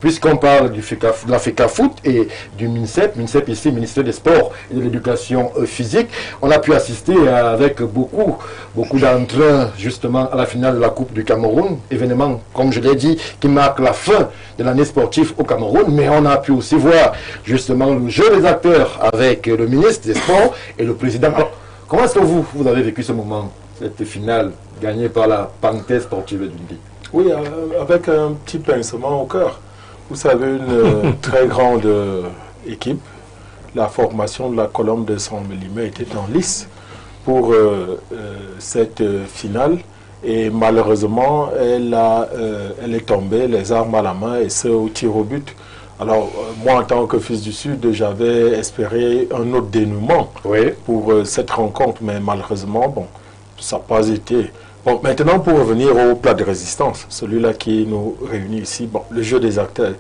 Puisqu'on parle de la FECAFOOT et du MINSEP ici, ministère des Sports et de l'Éducation physique, on a pu assister avec beaucoup d'entrain justement à la finale de la Coupe du Cameroun, événement, comme je l'ai dit, qui marque la fin de l'année sportive au Cameroun, mais on a pu aussi voir justement le jeu des acteurs avec le ministre des Sports et le président. Alors, comment est-ce que vous avez vécu ce moment, cette finale gagnée par la Panthère sportive d'Undi? Oui, avec un petit pincement au cœur. Vous savez, une très grande équipe, la formation de la colonne de 100 mm était en lice pour cette finale et malheureusement, elle est tombée les armes à la main et ce au tir au but. Alors, moi, en tant que fils du Sud, j'avais espéré un autre dénouement pour cette rencontre, mais malheureusement, bon, ça n'a pas été. Bon, maintenant, pour revenir au plat de résistance, celui-là qui nous réunit ici, bon, le jeu des acteurs.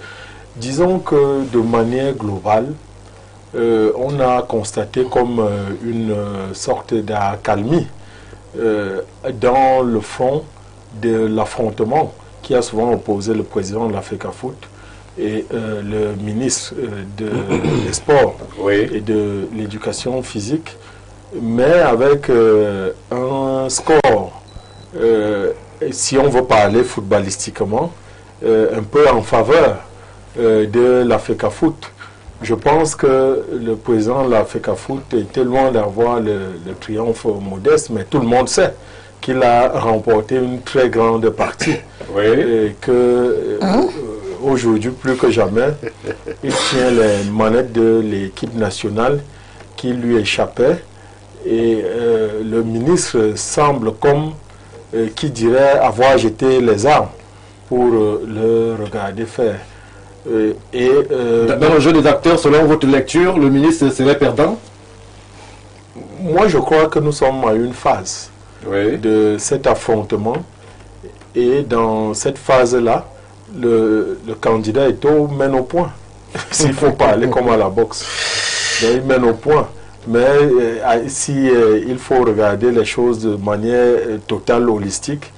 Disons que de manière globale, on a constaté comme une sorte d'accalmie dans le fond de l'affrontement qui a souvent opposé le président de la FECAFOOT et le ministre des Sports et de l'Éducation physique, mais avec un score. Si on veut parler footballistiquement, un peu en faveur de la FECAFOOT. Je pense que le président de la FECAFOOT était loin d'avoir le triomphe modeste, mais tout le monde sait qu'il a remporté une très grande partie. Et que aujourd'hui, plus que jamais, il tient les manettes de l'équipe nationale qui lui échappait. Et le ministre semble comme qui dirait avoir jeté les armes pour le regarder faire. Dans le jeu des acteurs, selon votre lecture, le ministre serait perdant? Moi, je crois que nous sommes à une phase de cet affrontement. Et dans cette phase-là, le candidat Eto'o mène au point. S'il faut parler comme à la boxe. Donc, il mène au point. Mais si il faut regarder les choses de manière totale, holistique,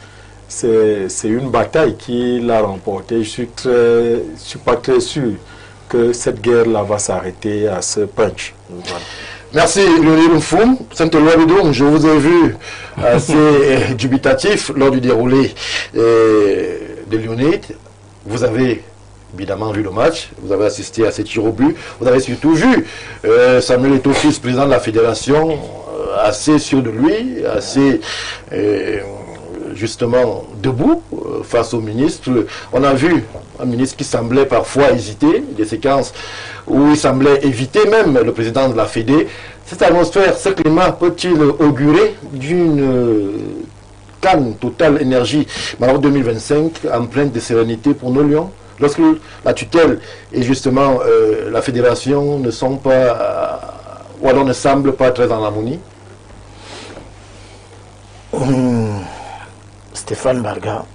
c'est une bataille qu'il a remportée. Je suis pas très sûr que cette guerre-là va s'arrêter à ce punch. Voilà. Merci Lionel Mfoum. Saint-Éloi Bidon, je vous ai vu assez dubitatif lors du déroulé de Lionel. Vous avez évidemment vu le match, vous avez assisté à ces tirs au but, vous avez surtout vu Samuel Eto'o, président de la fédération, assez sûr de lui, assez justement debout face au ministre. On a vu un ministre qui semblait parfois hésiter, des séquences où il semblait éviter même le président de la Fédé. Cette atmosphère, ce climat peut-il augurer d'une calme, totale énergie Maroc 2025 empreinte de sérénité pour nos Lions? Lorsque la tutelle et justement la fédération ne sont pas, ou alors ne semblent pas très en harmonie? Stéphane Barga,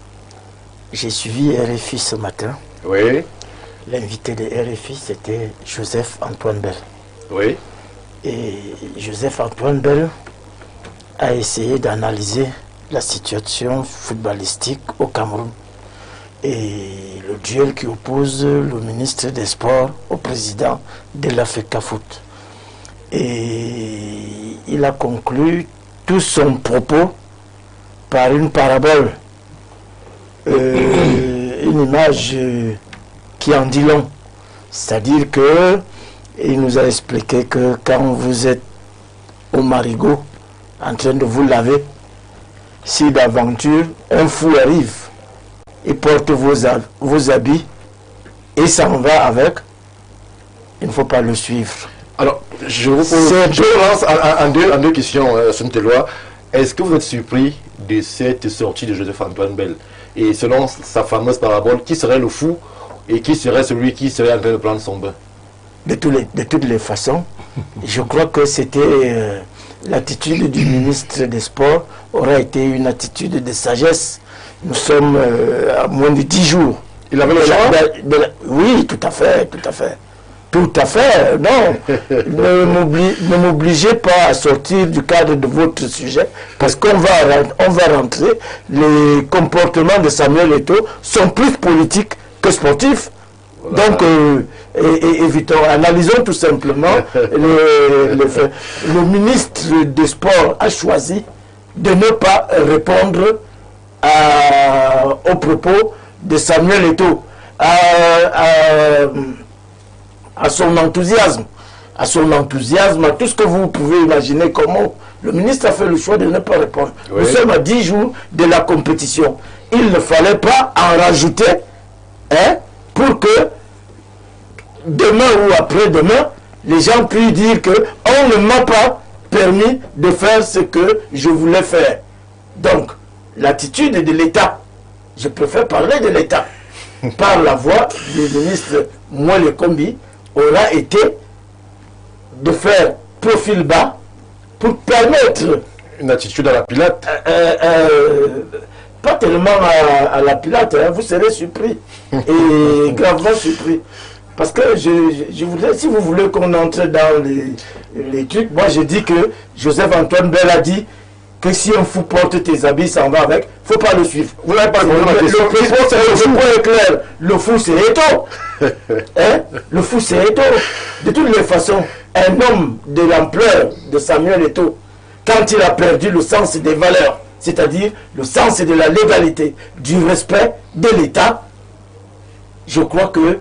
j'ai suivi RFI ce matin. Oui. L'invité de RFI, c'était Joseph-Antoine Bell. Oui. Et Joseph-Antoine Bell a essayé d'analyser la situation footballistique au Cameroun. Et le duel qui oppose le ministre des Sports au président de la FECAFOOT. Et il a conclu tout son propos par une parabole, une image qui en dit long. C'est-à-dire que il nous a expliqué que quand vous êtes au marigot en train de vous laver, si d'aventure un fou arrive, il porte vos habits et s'en va avec, il ne faut pas le suivre. Alors, je vous lance en deux questions, Saint-Éloi. Est-ce que vous êtes surpris de cette sortie de Joseph-Antoine Bell? Et selon sa fameuse parabole, qui serait le fou et qui serait celui qui serait en train de prendre son bain? De toutes les façons, je crois que c'était l'attitude du ministre des Sports aurait été une attitude de sagesse. Nous sommes à moins de 10 jours. Il avait le choix? Oui, tout à fait, tout à fait. Tout à fait, non. Ne m'obligez pas à sortir du cadre de votre sujet, parce qu'on va rentrer. Les comportements de Samuel Eto'o sont plus politiques que sportifs. Voilà. Donc, évitons, analysons tout simplement les faits. Le ministre des Sports a choisi de ne pas répondre aux propos de Samuel Eto'o, à son enthousiasme, à tout ce que vous pouvez imaginer, comment le ministre a fait le choix de ne pas répondre. Oui. Nous sommes à 10 jours de la compétition. Il ne fallait pas en rajouter pour que demain ou après-demain, les gens puissent dire que on ne m'a pas permis de faire ce que je voulais faire. Donc, l'attitude de l'État, je préfère parler de l'État, par la voix du ministre Moelle Kombi, aura été de faire profil bas pour permettre Une attitude à la Pilate. pas tellement à la Pilate, hein, vous serez surpris et gravement surpris. Parce que je voudrais, si vous voulez qu'on entre dans les trucs, moi je dis que Joseph-Antoine Bell a dit que si un fou porte tes habits, s'en va avec, il ne faut pas le suivre. Vous n'avez pas répondu à ma question. Le point est clair, le fou c'est Eto'o. Hein? Le fou c'est Eto'o. De toutes les façons, un homme de l'ampleur de Samuel Eto'o, quand il a perdu le sens des valeurs, c'est-à-dire le sens de la légalité, du respect de l'État, je crois qu'il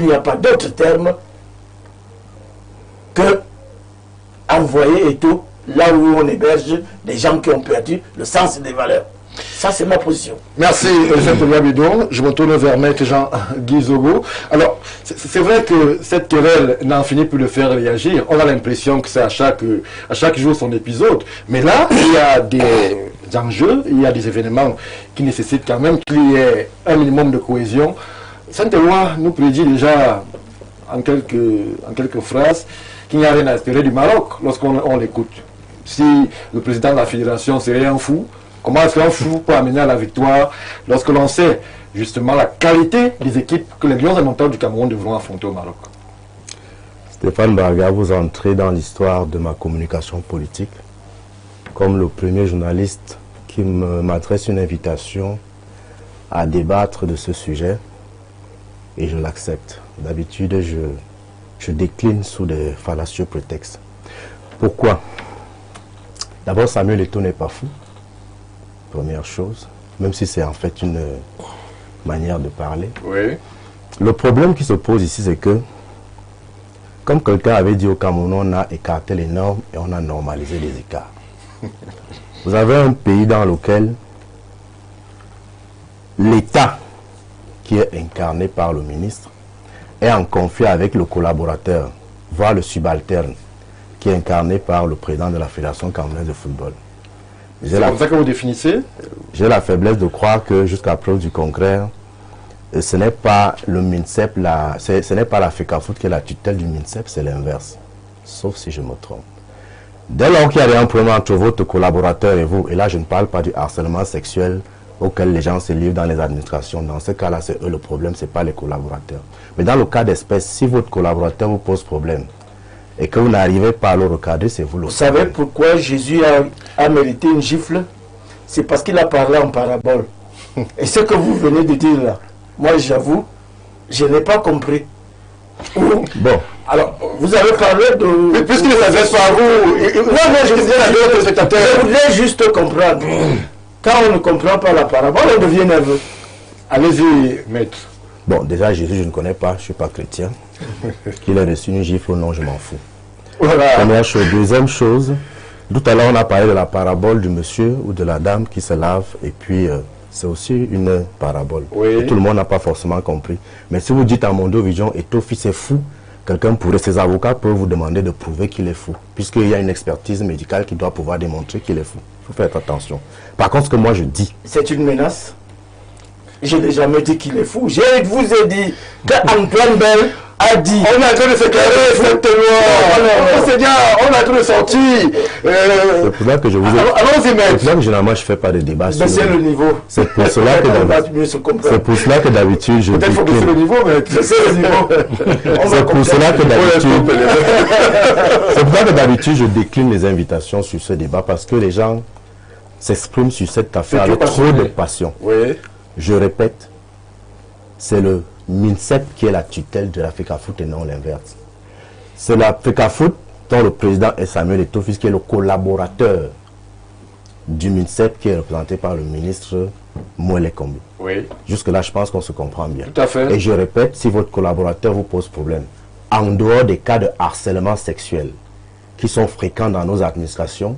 n'y a pas d'autre terme que envoyer Eto'o là où on héberge des gens qui ont perdu le sens des valeurs. Ça, c'est ma position. Merci, Saint-Olivia Bidon. Je me tourne vers Maître Jean-Guy Zogo. Alors, c'est vrai que cette querelle n'en finit plus de faire réagir. On a l'impression que c'est à chaque jour son épisode. Mais là, il y a des enjeux, il y a des événements qui nécessitent quand même qu'il y ait un minimum de cohésion. Saint-Éloi nous prédit déjà en quelques phrases qu'il n'y a rien à espérer du Maroc lorsqu'on l'écoute. Si le président de la fédération serait un fou, comment est-ce qu'un fou peut amener à la victoire lorsque l'on sait justement la qualité des équipes que les Lions indomptables du Cameroun devront affronter au Maroc? Stéphane Barga, vous entrez dans l'histoire de ma communication politique comme le premier journaliste qui m'adresse une invitation à débattre de ce sujet et je l'accepte. D'habitude, je décline sous des fallacieux prétextes. Pourquoi? D'abord, Samuel Eto'o n'est pas fou. Première chose, même si c'est en fait une manière de parler. Oui. Le problème qui se pose ici, c'est que, comme quelqu'un avait dit au Cameroun, on a écarté les normes et on a normalisé les écarts. Vous avez un pays dans lequel l'État, qui est incarné par le ministre, est en conflit avec le collaborateur, voire le subalterne, qui est incarné par le président de la Fédération camerounaise de football. C'est comme ça que vous définissez? J'ai la faiblesse de croire que jusqu'à preuve du contraire, ce n'est pas le MINSEP, ce n'est pas la FECAFOOT qui est la tutelle du MINSEP, c'est l'inverse. Sauf si je me trompe. Dès lors qu'il y a un problème entre votre collaborateur et vous, et là je ne parle pas du harcèlement sexuel auquel les gens se livrent dans les administrations, dans ce cas-là c'est eux le problème, ce n'est pas les collaborateurs. Mais dans le cas d'espèce, si votre collaborateur vous pose problème, et que vous n'arrivez pas à le recadrer, c'est vous le Vous savez pourquoi Jésus a mérité une gifle? C'est parce qu'il a parlé en parabole. Et ce que vous venez de dire là, moi j'avoue, je n'ai pas compris. Bon. Alors, vous avez parlé de... Puisqu'il ne s'adresse pas à vous, je voudrais juste comprendre. Quand on ne comprend pas la parabole, on devient nerveux. Allez-y, maître. Bon, déjà Jésus, je ne connais pas, je ne suis pas chrétien. Qu'il ait reçu une gifle ou non, je m'en fous. Voilà. Première chose. Deuxième chose, tout à l'heure on a parlé de la parabole du monsieur ou de la dame qui se lave et puis c'est aussi une parabole. Oui. Et tout le monde n'a pas forcément compris. Mais si vous dites à Mondo Vision, Eto'o fils est fou, quelqu'un pourrait, ses avocats peuvent vous demander de prouver qu'il est fou. Puisqu'il y a une expertise médicale qui doit pouvoir démontrer qu'il est fou. Il faut faire attention. Par contre, ce que moi je dis... C'est une menace. Je n'ai jamais dit qu'il est fou. Je vous ai dit qu'Antoine Bell a dit... On est en train de se carrer, on est en train de sortir. C'est pour ça que je vous ai... Allons-y, C'est maître. pour ça que généralement je ne fais pas de débat sur Baissez le niveau. C'est pour cela que d'habitude je Peut-être faut baisser le décline. niveau, maître. Baissez le niveau. C'est pour cela que d'habitude... C'est pour ça que d'habitude je décline les invitations sur ce débat parce que les gens s'expriment sur cette affaire avec trop de passion. Oui. Je répète, c'est le MINSEP qui est la tutelle de l'Africa Foot et non l'inverse. C'est l'Africa Foot dont le président est Samuel Eto'o-Fils, qui est le collaborateur du MINSEP qui est représenté par le ministre Moele Kombi. Oui. Jusque-là, je pense qu'on se comprend bien. Tout à fait. Et je répète, si votre collaborateur vous pose problème, en dehors des cas de harcèlement sexuel qui sont fréquents dans nos administrations,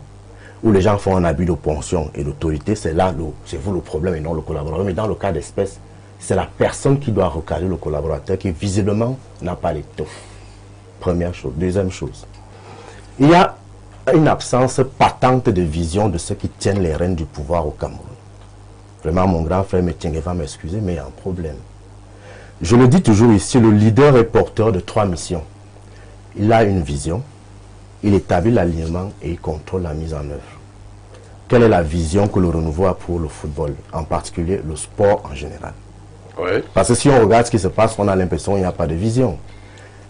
où les gens font un abus de pension et d'autorité, c'est là, c'est vous le problème et non le collaborateur. Mais dans le cas d'espèce, c'est la personne qui doit recadrer le collaborateur qui visiblement n'a pas l'étoffe. Première chose. Deuxième chose, il y a une absence patente de vision de ceux qui tiennent les rênes du pouvoir au Cameroun. Vraiment, mon grand frère Métienge va m'excuser, mais il y a un problème. Je le dis toujours ici, le leader est porteur de 3 missions. Il a une vision, il établit l'alignement et il contrôle la mise en œuvre. Quelle est la vision que le renouveau a pour le football, en particulier le sport en général? Oui. Parce que si on regarde ce qui se passe, on a l'impression qu'il n'y a pas de vision.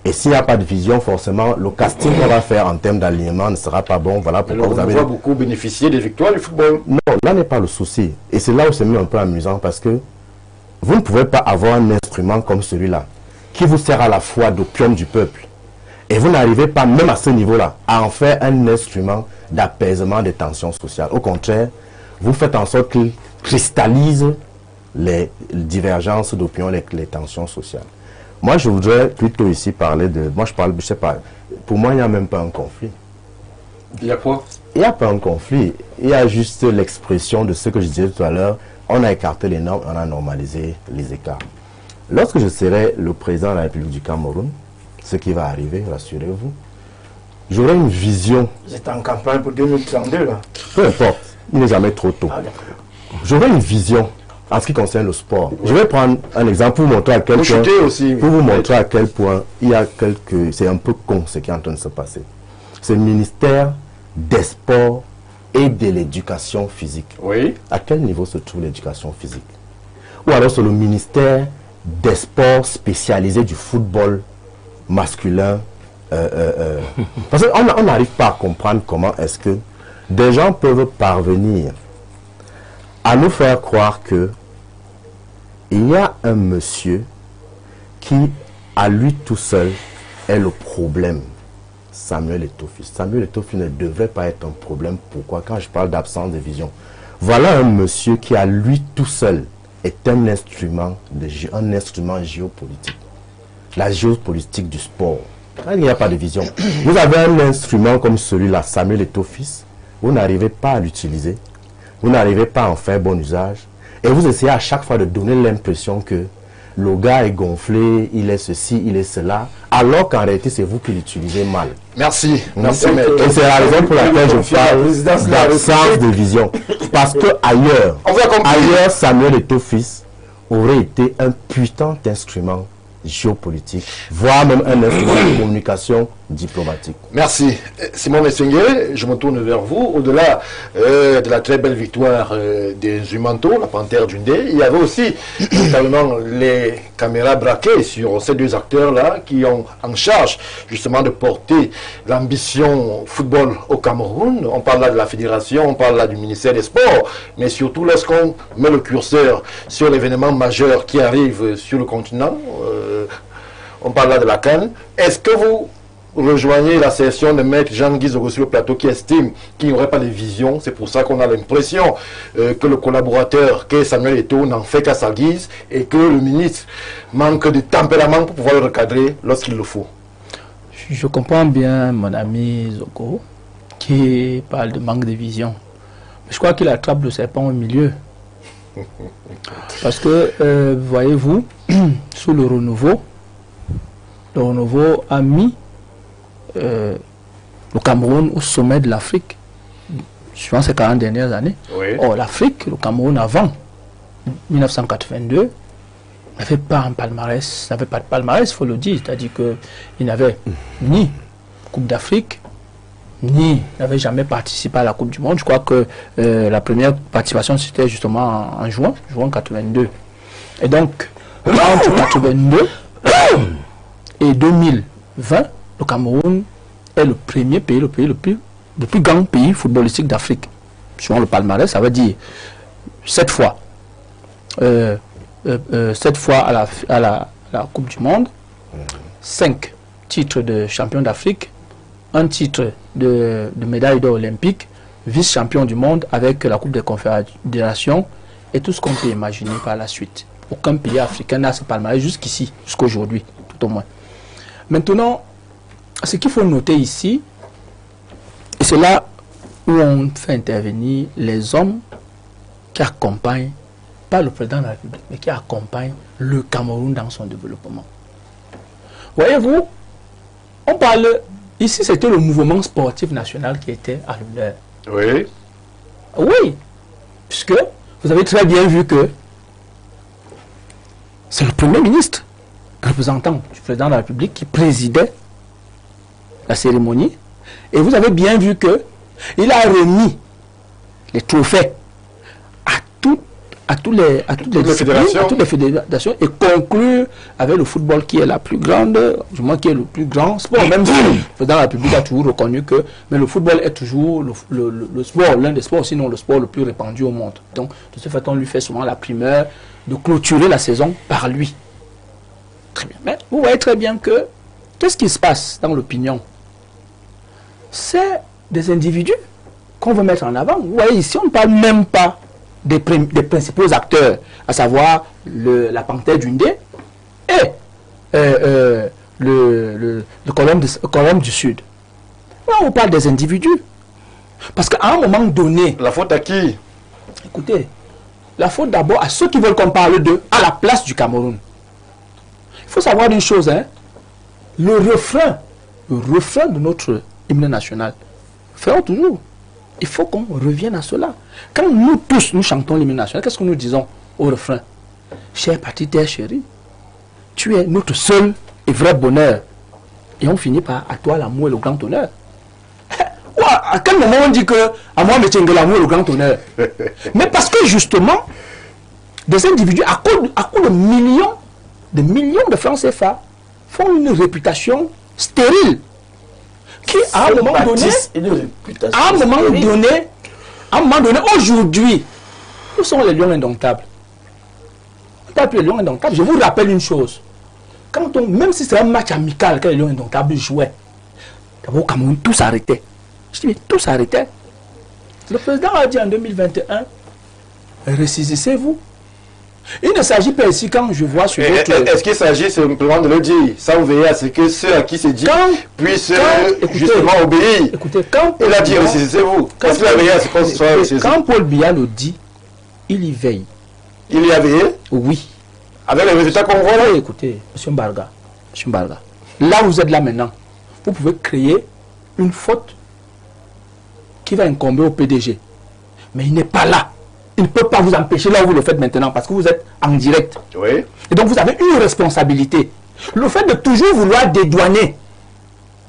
Et s'il n'y a pas de vision, forcément, le casting qu'on va faire en termes d'alignement ne sera pas bon. Voilà pourquoi vous avez... On va beaucoup bénéficier des victoires du football. Non, là n'est pas le souci. Et c'est là où c'est même un peu amusant parce que vous ne pouvez pas avoir un instrument comme celui-là qui vous sert à la fois d'opium du peuple. Et vous n'arrivez pas, même à ce niveau-là, à en faire un instrument d'apaisement des tensions sociales. Au contraire, vous faites en sorte qu'il cristallise les divergences d'opinion, les tensions sociales. Moi, je voudrais plutôt ici parler de... Moi, je sais pas, pour moi, il n'y a même pas un conflit. Il y a quoi? Il n'y a pas un conflit. Il y a juste l'expression de ce que je disais tout à l'heure. On a écarté les normes, on a normalisé les écarts. Lorsque je serai le président de la République du Cameroun, ce qui va arriver, rassurez-vous, j'aurai une vision. Vous êtes en campagne pour 2032 là? Peu importe, il n'est jamais trop tôt. J'aurai une vision en ce qui concerne le sport. Je vais prendre un exemple pour vous montrer à quel point, pour vous montrer à quel point il y a quelques... C'est un peu con ce qui est en train de se passer. C'est le ministère des Sports et de l'Éducation physique. Oui. À quel niveau se trouve l'éducation physique? Ou alors c'est le ministère des Sports spécialisé du football masculin. Parce qu'on n'arrive pas à comprendre comment est-ce que des gens peuvent parvenir à nous faire croire que il y a un monsieur qui, à lui tout seul, est le problème. Samuel Eto'o-Fils. Samuel Eto'o-Fils ne devrait pas être un problème. Pourquoi? Quand je parle d'absence de vision. Voilà un monsieur qui, à lui tout seul, est un instrument géopolitique. La géopolitique du sport. Quand il n'y a pas de vision, vous avez un instrument comme celui-là, Samuel Eto'o-Fils, vous n'arrivez pas à l'utiliser, vous n'arrivez pas à en faire bon usage, et vous essayez à chaque fois de donner l'impression que le gars est gonflé, il est ceci, il est cela, alors qu'en réalité c'est vous qui l'utilisez mal. Merci. Merci. Et c'est la raison pour laquelle je parle d'absence de vision. Parce que ailleurs, Samuel Eto'o-Fils aurait été un putain d'instrument géopolitique, voire même un instrument de communication diplomatique. Merci. Simon Métienge, je me tourne vers vous. Au-delà de la très belle victoire des Zumanto, la Panthère du Ndé, il y avait aussi notamment les caméras braquées sur ces deux acteurs-là qui ont en charge justement de porter l'ambition football au Cameroun. On parle là de la fédération, on parle là du ministère des Sports, mais surtout lorsqu'on met le curseur sur l'événement majeur qui arrive sur le continent, on parle là de la CAN. Est-ce que vous rejoignez la session de maître Jean-Guy Zogo sur le plateau qui estime qu'il n'y aurait pas de vision? C'est pour ça qu'on a l'impression que le collaborateur, qu'est Samuel Eto'o, n'en fait qu'à sa guise et que le ministre manque de tempérament pour pouvoir le recadrer lorsqu'il le faut. Je comprends bien mon ami Zogo qui parle de manque de vision. Mais je crois qu'il attrape le serpent au milieu. Parce que, voyez-vous, sous le renouveau a mis le Cameroun au sommet de l'Afrique durant ces 40 dernières années. Oui. Or, l'Afrique, le Cameroun avant 1982, n'avait pas un palmarès, n'avait pas de palmarès, il faut le dire. C'est-à-dire qu'il n'avait ni Coupe d'Afrique, ni n'avait jamais participé à la Coupe du Monde. Je crois que la première participation, c'était justement en juin 82. Et donc, entre 82 et 2020, le Cameroun est le premier pays, le plus grand pays footballistique d'Afrique. Suivant le palmarès, ça veut dire 7 fois. 7 fois à la Coupe du Monde, 5 titres de champion d'Afrique, un titre de médaille d'or olympique, vice-champion du monde avec la Coupe des Confédérations et tout ce qu'on peut imaginer par la suite. Aucun pays africain n'a ce palmarès jusqu'ici, jusqu'aujourd'hui, tout au moins. Maintenant, ce qu'il faut noter ici, et c'est là où on fait intervenir les hommes qui accompagnent, pas le président de la République, mais qui accompagnent le Cameroun dans son développement. Voyez-vous, on parle, ici c'était le mouvement sportif national qui était à l'honneur. Oui. Oui, puisque vous avez très bien vu que c'est le Premier ministre, représentant du président de la République, qui présidait la cérémonie. Et vous avez bien vu que il a remis les trophées à toutes les fédérations et conclu avec le football qui est la plus grande, du moins qui est le plus grand sport. Même si le président de la République a toujours reconnu que mais le football est toujours le sport, l'un des sports, sinon le sport le plus répandu au monde. Donc, de ce fait, on lui fait souvent la primeur de clôturer la saison par lui. Très bien. Mais vous voyez très bien que qu'est-ce qui se passe dans l'opinion? C'est des individus qu'on veut mettre en avant. Vous voyez, ici, on ne parle même pas des principaux acteurs, à savoir la Panthère d'Undé et le Colombe du Sud. Là, on parle des individus. Parce qu'à un moment donné... La faute à qui? Écoutez, la faute d'abord à ceux qui veulent qu'on parle d'eux à la place du Cameroun. Il faut savoir une chose, hein. Le refrain de notre hymne national, faisons toujours. Il faut qu'on revienne à cela. Quand nous tous, nous chantons l'hymne national, qu'est-ce que nous disons au refrain? Cher patrie terre chérie, tu es notre seul et vrai bonheur. Et on finit par à toi l'amour et le grand honneur. À quel moment on dit que à moi me tient l'amour et le grand honneur? Mais parce que justement, des individus, à cause de millions de francs CFA, font une réputation stérile. Qui à un moment donné, aujourd'hui, nous sommes les lions indomptables. Les lions indomptables. Je vous rappelle une chose. Même si c'est un match amical que les lions indomptables jouaient, d'abord au Cameroun, tout s'arrêtait. Je dis, mais tout s'arrêtait. Le président a dit en 2021, ressaisissez-vous. Il ne s'agit pas ici, quand je vois sur votre... Est-ce qu'il s'agit simplement de le dire, sans veiller à ce que ceux à qui c'est dit puissent justement obéir? Écoutez, quand il a dit ressaisissez-vous. Est-ce qu'il a veillé à ce qu'on soit ressaisi? Quand Paul Biya le dit, il y veille. Il y a veillé? Oui. Avec les résultats qu'on voit là? Écoutez, M. Mbarga, là où vous êtes là maintenant, vous pouvez créer une faute qui va incomber au PDG. Mais il n'est pas là. Il ne peut pas vous empêcher là où vous le faites maintenant parce que vous êtes en direct. Oui. Et donc vous avez une responsabilité. Le fait de toujours vouloir dédouaner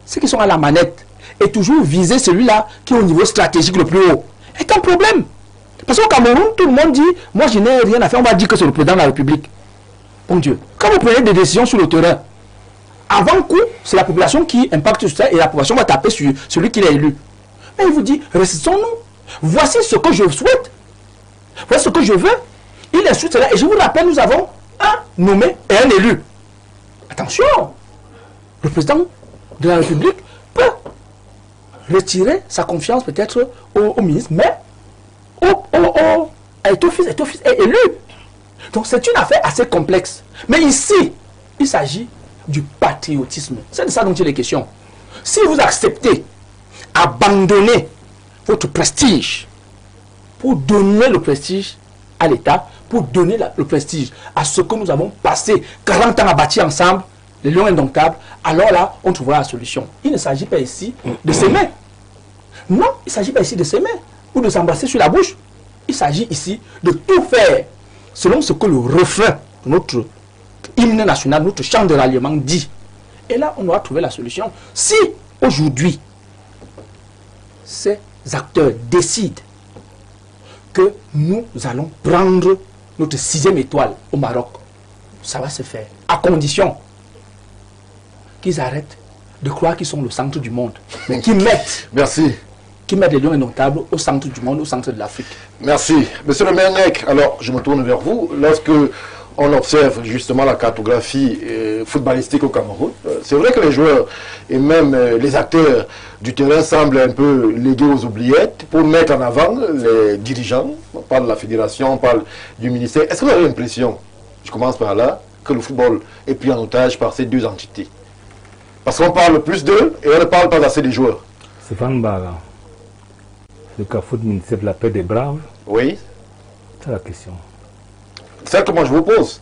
ceux qui sont à la manette et toujours viser celui-là qui est au niveau stratégique le plus haut est un problème. Parce qu'au Cameroun, tout le monde dit, moi je n'ai rien à faire, on va dire que c'est le président de la République. Bon Dieu, quand vous prenez des décisions sur le terrain, avant coup, c'est la population qui impacte sur ça et la population va taper sur celui qui l'a élu. Mais il vous dit, restons-nous. Voici ce que je souhaite. Voici ce que je veux. Il insulte cela. Et je vous rappelle, nous avons un nommé et un élu. Attention, le président de la République peut retirer sa confiance peut-être au ministre, mais est élu. Donc c'est une affaire assez complexe. Mais ici, il s'agit du patriotisme. C'est de ça dont il est question. Si vous acceptez abandonner votre prestige pour donner le prestige à l'État, pour donner le prestige à ce que nous avons passé 40 ans à bâtir ensemble, les lions indomptables, alors là, on trouvera la solution. Il ne s'agit pas ici de s'aimer. Non, il ne s'agit pas ici de s'aimer ou de s'embrasser sur la bouche. Il s'agit ici de tout faire selon ce que le refrain de notre hymne national, notre chant de ralliement dit. Et là, on doit trouver la solution. Si aujourd'hui, ces acteurs décident que nous allons prendre notre 6e étoile au Maroc, ça va se faire. À condition qu'ils arrêtent de croire qu'ils sont le centre du monde. Mais qu'ils mettent, qui mettent les lions indomptables au centre du monde, au centre de l'Afrique. Merci. Monsieur le maire Nek, alors je me tourne vers vous. Lorsque on observe justement la cartographie footballistique au Cameroun. C'est vrai que les joueurs et même les acteurs du terrain semblent un peu légués aux oubliettes pour mettre en avant les dirigeants. On parle de la fédération, on parle du ministère. Est-ce que vous avez l'impression, je commence par là, que le football est pris en otage par ces deux entités? Parce qu'on parle plus d'eux et on ne parle pas assez des joueurs. Stéphane Bara, le CAFOOT ministère de la paix des braves. Oui. C'est la question. C'est que moi je vous pose.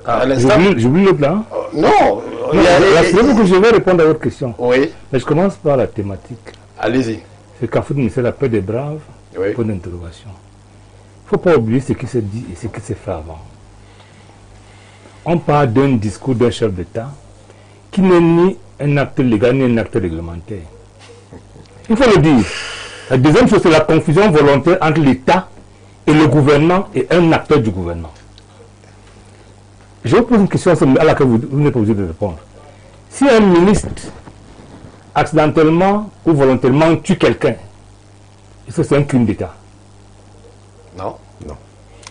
À l'instant. J'oublie l'autre là. Non. C'est vous que je vais répondre à votre question. Oui. Mais je commence par la thématique. Allez-y. Le CAFOOT ministère de la paix des braves. Oui. Point d'interrogation. Il ne faut pas oublier ce qui s'est dit et ce qui s'est fait avant. On parle d'un discours d'un chef d'État qui n'est ni un acte légal ni un acte réglementaire. Il faut le dire. La deuxième chose, c'est la confusion volontaire entre l'État et le gouvernement et un acteur du gouvernement. Je vous pose une question à laquelle vous n'êtes pas obligé de répondre. Si un ministre accidentellement ou volontairement tue quelqu'un, est-ce que c'est un crime d'État? Non. Non.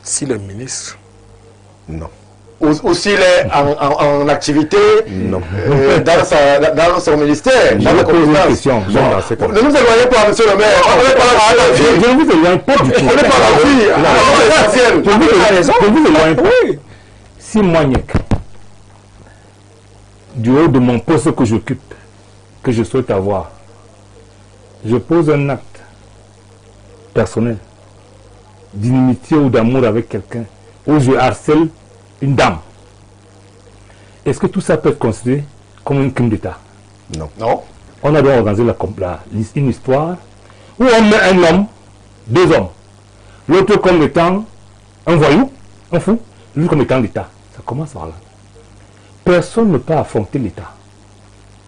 Si le ministre... Non. Ou s'il est en activité Non. dans son ministère, Je dans la vous pose une compétence. question. Dans ces cas. Ne nous éloignez pas, monsieur le maire. On n'est pas là à la vie. Je ne vous éloigne pas du tout. On n'est pas là la vie. C'est essentiel. Je vous éloigne pas. Si moi, Niek, du haut de mon poste que j'occupe, que je souhaite avoir, je pose un acte personnel d'inimitié ou d'amour avec quelqu'un, où je harcèle une dame, est-ce que tout ça peut être considéré comme un crime d'État? Non. Non. On a donc organisé une histoire où on met un homme, deux hommes, l'autre comme étant un voyou, un fou, lui comme étant l'État. Ça commence par là. Personne ne peut affronter l'État.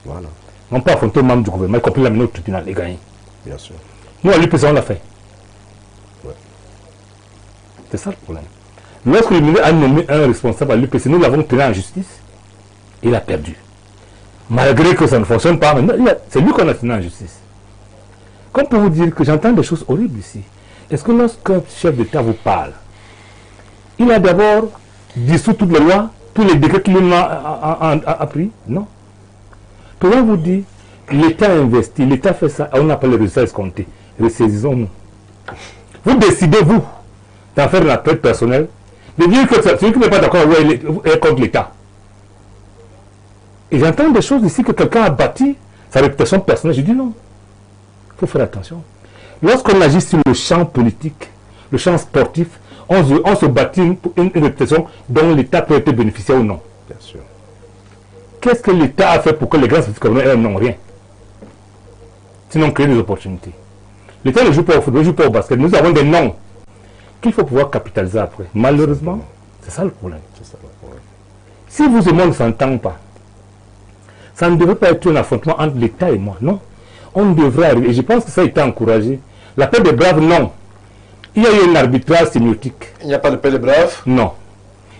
Voilà. On peut affronter le membre du gouvernement, y compris l'amener au tribunal et gagner. Bien sûr. Nous, à l'UPC, on l'a fait. Ouais. C'est ça le problème. Lorsque le ministre a nommé un responsable à l'UPC, nous l'avons tenu en justice, il a perdu. Malgré que ça ne fonctionne pas, c'est lui qu'on a tenu en justice. Comme pour vous dire que j'entends des choses horribles ici. Est-ce que lorsqu'un chef d'État vous parle, il a d'abord dissous toutes les lois, tous les décrets qu'il a pris? Non. Pour vous dire, l'État investit, l'État fait ça, on n'a pas les résultats escomptés. Ressaisissons-nous. Vous décidez, vous, d'en faire un appel personnel, de dire que celui qui n'est pas d'accord est contre l'État. Et j'entends des choses ici que quelqu'un a bâti sa réputation personnelle. Je dis non. Il faut faire attention. Lorsqu'on agit sur le champ politique, le champ sportif, on se bâtit une réputation dont l'État peut être bénéficiaire ou non. Bien sûr. Qu'est-ce que l'État a fait pour que les grands sportifs aient un nom? Rien. Sinon créer des opportunités. L'État ne joue pas au football, ne joue pas au basket. Nous avons des noms qu'il faut pouvoir capitaliser après. Malheureusement, c'est ça le problème. C'est ça le problème. Si vous et moi ne s'entendons pas, ça ne devrait pas être un affrontement entre l'État et moi, non. On devrait arriver, et je pense que ça a été encouragé. La paix des braves, non. Il y a eu un arbitrage sémiotique. Il n'y a pas de paix des braves. Non.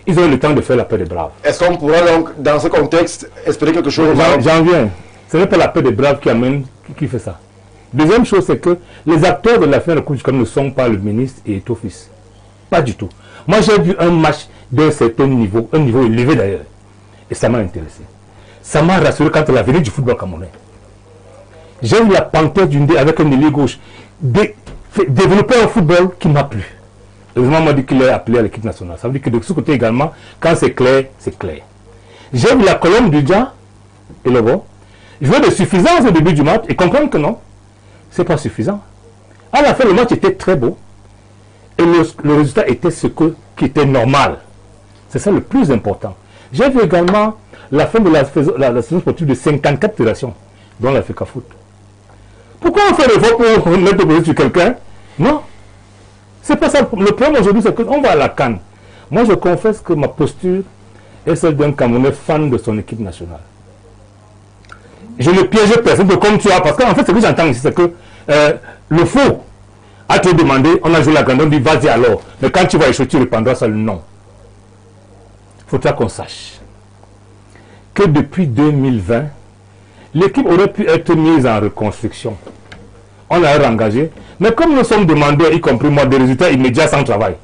Ils ont eu le temps de faire la paix des braves. Est-ce qu'on pourra donc, dans ce contexte, espérer quelque chose? J'en viens. Ce n'est pas la paix des braves qui fait ça. Deuxième chose, c'est que les acteurs de la fin de Coupe du Cameroun ne sont pas le ministre et tout fils. Pas du tout. Moi, j'ai vu un match d'un certain niveau, un niveau élevé d'ailleurs. Et ça m'a intéressé. Ça m'a rassuré quant à l'avenir du football camerounais. J'ai eu la panthère d'une idée avec un ailier gauche. Développer un football qui m'a plu. Heureusement, on m'a dit qu'il est appelé à l'équipe nationale. Ça veut dire que de ce côté également, quand c'est clair, c'est clair. J'ai vu la colonne du Dja et le bon. Jouer de suffisance au début du match et comprendre que non, c'est pas suffisant. À la fin, le match était très beau. Et le résultat était qui était normal. C'est ça le plus important. J'ai vu également la fin de la saison sportive de 54 fédérations, dont la FECAFOOT. Pourquoi on fait l'effort pour mettre le sur quelqu'un? Non. C'est pas ça. Le problème aujourd'hui, c'est qu'on va à la CAN. Moi, je confesse que ma posture est celle d'un Camerounais fan de son équipe nationale. Je ne piège personne comme tu as, parce qu'en fait, ce que j'entends ici, c'est que le faux a te demandé, on a joué la grande, on dit vas-y alors. Mais quand tu vas échouer, tu répondras ça le non. Il faudra qu'on sache que depuis 2020, l'équipe aurait pu être mise en reconstruction. On l'a engagé. Mais comme nous sommes demandés, y compris moi, des résultats immédiats sans travail,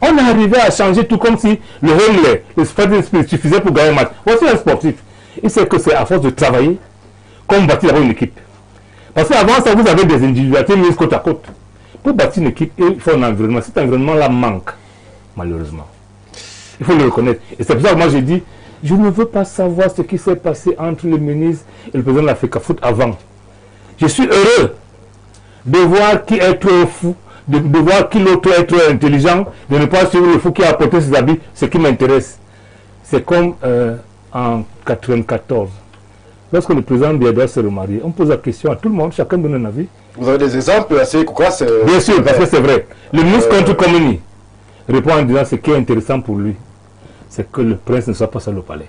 On est arrivé à changer tout comme si le règle, le fighting spirit suffisait pour gagner un match. Voici un sportif. Il sait que c'est à force de travailler qu'on bâtit d'abord une équipe. Parce qu'avant ça, vous avez des individualités mises côte à côte. Pour bâtir une équipe, il faut un environnement. Cet environnement-là manque, malheureusement. Il faut le reconnaître. Et c'est pour ça que moi j'ai dit, je ne veux pas savoir ce qui s'est passé entre le ministre et le président de la FECAFOOT avant. Je suis heureux de voir qui est trop fou, de voir qui l'autre est trop intelligent, de ne pas suivre le fou qui a apporté ses habits, ce qui m'intéresse. C'est comme en 1994. Lorsque le président Biada s'est remarié, on pose la question à tout le monde, chacun donne un avis. Vous avez des exemples assez cocasses? Bien sûr, parce que c'est vrai. Le ministre contre Komini répond en disant ce qui est intéressant pour lui, c'est que le prince ne soit pas seul au palais.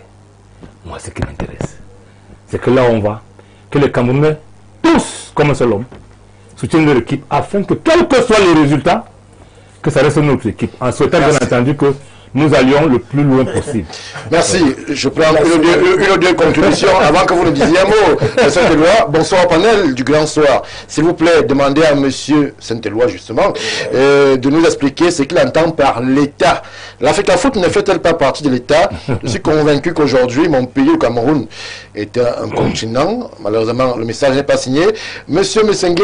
Moi, ce qui m'intéresse, c'est que là où on va, que les Camerounais, tous comme un seul homme, soutiennent leur équipe afin que, quels que soient les résultats, que ça reste notre équipe. En souhaitant bien entendu que nous allions le plus loin possible. Merci. Je prends une ou deux contributions avant que vous ne disiez un mot. Saint-Éloi, bonsoir au panel du Grand Soir. S'il vous plaît, demandez à monsieur Saint-Éloi, justement, de nous expliquer ce qu'il entend par l'État. L'Africafoot ne fait-elle pas partie de l'État? Je suis convaincu qu'aujourd'hui, mon pays, le Cameroun, est un continent. Malheureusement, le message n'est pas signé. Monsieur Messengue,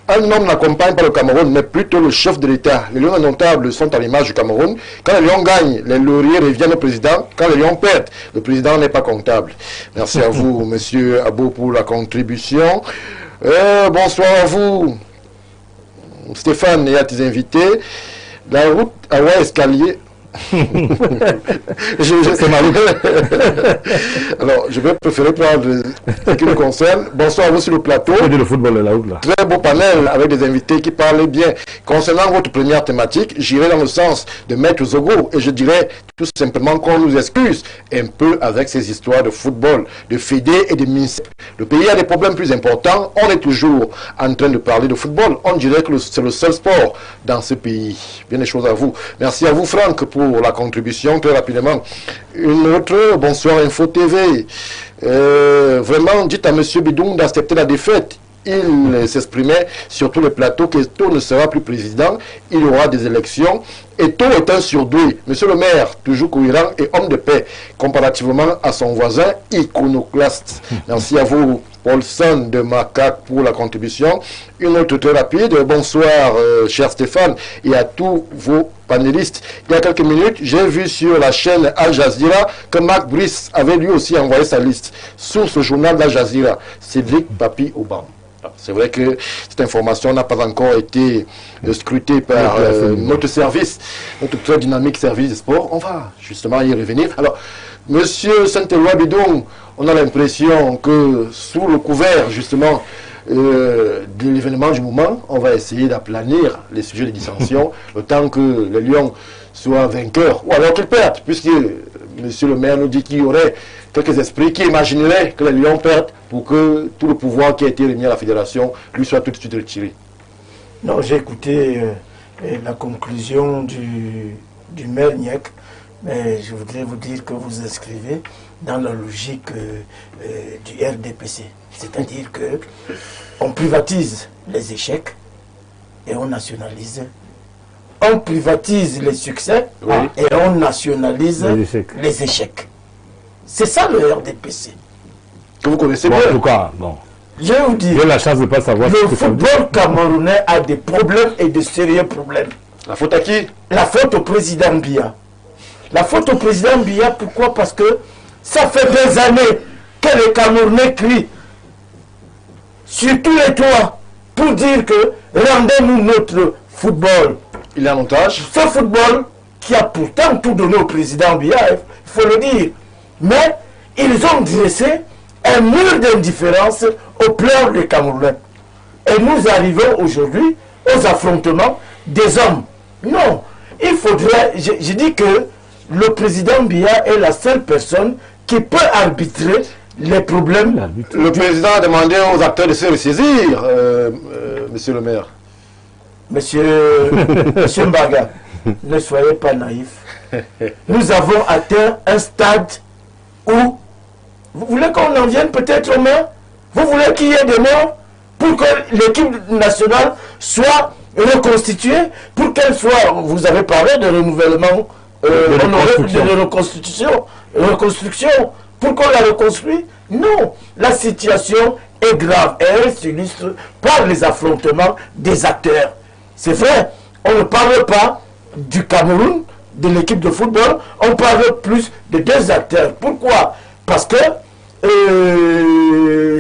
un homme n'accompagne pas le Cameroun, mais plutôt le chef de l'État. Les lions indomptables sont à l'image du Cameroun. Quand les lions gagnent, les lauriers reviennent au président. Quand les lions perdent, le président n'est pas comptable. Merci à vous, monsieur Abou, pour la contribution. Bonsoir à vous, Stéphane, et à tes invités. La route à Escalier. C'est ma route. Alors, je vais préférer prendre ce qui me concerne. Bonsoir à vous sur le plateau. Le football est la route, là. Très beau panel avec des invités qui parlent bien. Concernant votre première thématique, j'irai dans le sens de Maître Zogo et je dirais tout simplement qu'on nous excuse un peu avec ces histoires de football, de fédé et de MINSEP. Le pays a des problèmes plus importants. On est toujours en train de parler de football. On dirait que c'est le seul sport dans ce pays. Bien des choses à vous. Merci à vous, Franck, pour la contribution. Très rapidement, une autre. Bonsoir Info TV. Vraiment, dites à M. Bidoum d'accepter la défaite. Il s'exprimait sur tous les plateaux qu'Eto ne sera plus président, il y aura des élections. Eto est un surdoué, monsieur le maire, toujours cohérent et homme de paix, comparativement à son voisin iconoclaste. Merci à vous, Paulson de Macaque, pour la contribution. Une autre très rapide. Bonsoir, cher Stéphane, et à tous vos panélistes. Il y a quelques minutes, j'ai vu sur la chaîne Al Jazeera que Marc Brice avait lui aussi envoyé sa liste. Source journal d'Al Jazeera, Cédric Papi Obam. C'est vrai que cette information n'a pas encore été scrutée par notre service, notre très dynamique service de sport. On va justement y revenir. Alors, monsieur Saint-Éloi Bidon, on a l'impression que sous le couvert justement de l'événement du moment, on va essayer d'aplanir les sujets de dissension le temps que les Lions soient vainqueurs, ou alors qu'ils perdent, puisque monsieur le maire nous dit qu'il y aurait quelques esprits qui imagineraient que les Lions perdent pour que tout le pouvoir qui a été remis à la fédération lui soit tout de suite retiré. Non, j'ai écouté la conclusion du maire Niek, mais je voudrais vous dire que vous inscrivez dans la logique du RDPC. C'est-à-dire que on privatise les échecs et on nationalise. On privatise les succès et on nationalise les échecs. C'est ça le RDPC. Que vous connaissez bien. En tout cas, bon. Je vous dis, j'ai la chance de ne pas savoir le football camerounais a des problèmes et de sérieux problèmes. La faute à qui? La faute au président Biya. La faute au président Biya, pourquoi? Parce que ça fait des années que les Camerounais crient sur tous les toits pour dire que rendez-nous notre football. Il est en otage. Ce football qui a pourtant tout donné au président Biya, il faut le dire. Mais ils ont dressé un mur d'indifférence au pleurs des Camerounais. Et nous arrivons aujourd'hui aux affrontements des hommes. Non, il faudrait... Je dis que le président Biya est la seule personne qui peut arbitrer les problèmes. Le président a demandé aux acteurs de se ressaisir, monsieur le maire. Monsieur Mbaga, ne soyez pas naïf. Nous avons atteint un stade où vous voulez qu'on en vienne peut-être aux mains? Vous voulez qu'il y ait des morts pour que l'équipe nationale soit reconstituer pour qu'elle soit, vous avez parlé de renouvellement, de reconstruction, pour qu'on la reconstruise. Non, la situation est grave et elle s'illustre par les affrontements des acteurs. C'est vrai, on ne parle pas du Cameroun, de l'équipe de football, on parle plus de deux acteurs. Pourquoi? Parce que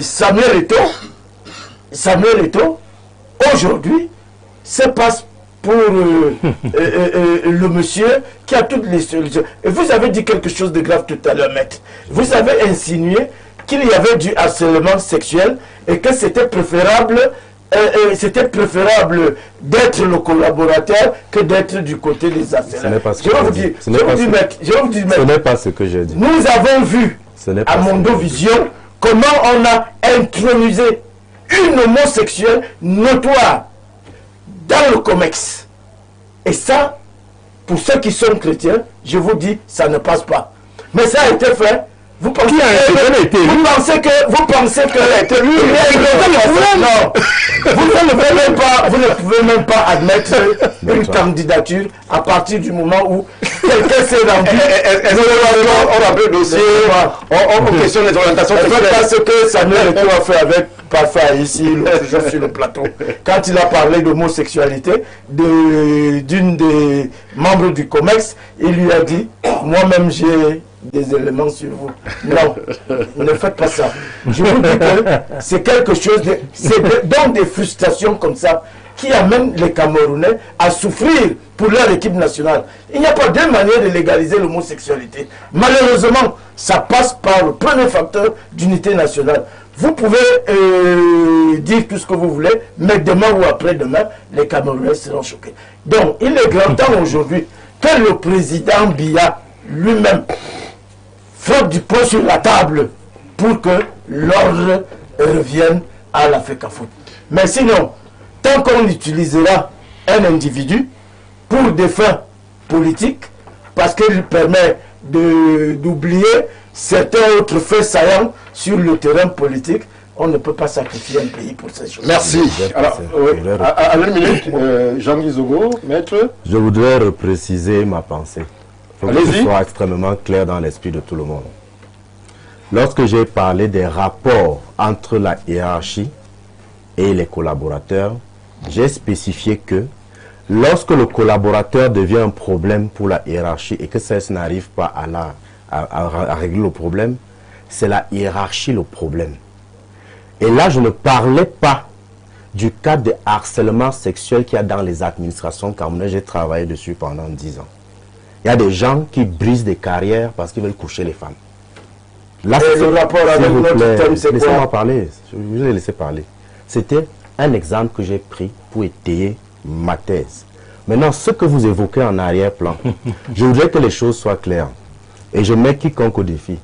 Samuel Eto'o, aujourd'hui, se passe pour le monsieur qui a toutes les solutions. Et vous avez dit quelque chose de grave tout à l'heure, maître. Vous avez insinué qu'il y avait du harcèlement sexuel et que c'était préférable d'être le collaborateur que d'être du côté des harceleurs. Je vais vous dire, ce n'est pas ce que j'ai dit. Nous avons vu à Mondovision comment on a intronisé une homosexuelle notoire dans le COMEX. Et ça, pour ceux qui sont chrétiens, je vous dis, ça ne passe pas. Mais ça a été fait. Vous pensez qu'elle a été élue? Vous pensez qu'elle a été élue? Non. Vous ne pouvez même pas admettre une candidature à partir du moment où quelqu'un s'est rendu. On a peu de dossier, on questionne les orientations. C'est ce que Samuel Eto'o a fait avec Parfa ici, sur le plateau. Quand il a parlé d'homosexualité d'une des membres du COMEX, il lui a dit, moi-même j'ai des éléments sur vous. Non, ne faites pas ça. Je vous dis que c'est quelque chose donc des frustrations comme ça qui amènent les Camerounais à souffrir pour leur équipe nationale. Il n'y a pas deux manières de légaliser l'homosexualité. Malheureusement, ça passe par le premier facteur d'unité nationale. Vous pouvez dire tout ce que vous voulez, mais demain ou après-demain, les Camerounais seront choqués. Donc, il est grand temps aujourd'hui que le président Biya lui-même frappe du poing sur la table pour que l'ordre revienne à la FECAFOOT. Mais sinon, tant qu'on utilisera un individu pour des fins politiques, parce qu'il permet d'oublier certains autres faits saillants sur le terrain politique, on ne peut pas sacrifier un pays pour ces choses. Merci. Alors, à une minute, Jean-Guy Zogo, maître. Je voudrais repréciser ma pensée. Il faut que ce soit extrêmement clair dans l'esprit de tout le monde. Lorsque j'ai parlé des rapports entre la hiérarchie et les collaborateurs, j'ai spécifié que lorsque le collaborateur devient un problème pour la hiérarchie et que ça n'arrive pas à régler le problème, c'est la hiérarchie le problème. Et là, je ne parlais pas du cas de harcèlement sexuel qu'il y a dans les administrations camerounaises. J'ai travaillé dessus pendant 10 ans. Il y a des gens qui brisent des carrières parce qu'ils veulent coucher les femmes. Là, le rapport avec notre thème, c'est quoi? Laissez-moi parler. Je vous ai laissé parler. C'était un exemple que j'ai pris pour étayer ma thèse. Maintenant, ce que vous évoquez en arrière-plan, je voudrais que les choses soient claires. Et je mets quiconque au défi.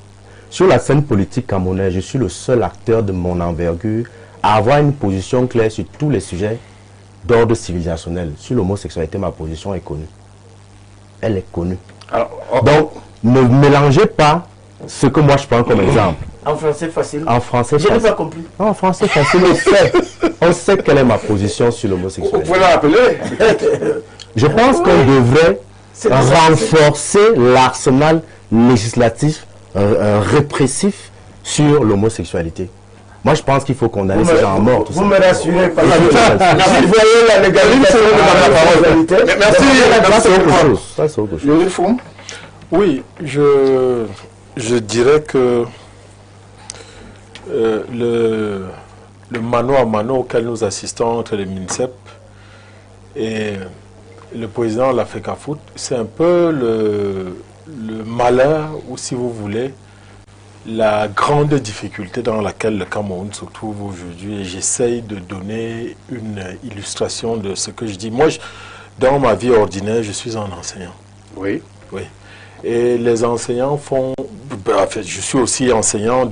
Sur la scène politique camerounaise, je suis le seul acteur de mon envergure à avoir une position claire sur tous les sujets d'ordre civilisationnel. Sur l'homosexualité, ma position est connue. Elle est connue. Alors, donc, ne mélangez pas ce que moi je prends comme exemple. En français facile. En français facile. Je n'ai pas compris. En français facile, on sait quelle est ma position sur l'homosexualité. Vous pouvez la rappeler? Je pense qu'on devrait renforcer l'arsenal législatif répressif sur l'homosexualité. Moi, je pense qu'il faut condamner ces gens à mort. Vous me rassurez pas. Si vous voyez la légalité de la merci. Ça, c'est autre chose. Oui, je dirais que le mano à mano auquel nous assistons entre les MINSEP et le président de la FECAFOOT, c'est un peu le malheur, ou si vous voulez, la grande difficulté dans laquelle le Cameroun se trouve aujourd'hui. Et j'essaye de donner une illustration de ce que je dis. Moi, dans ma vie ordinaire, je suis un enseignant. Oui. Oui. Et les enseignants font... En fait, je suis aussi enseignant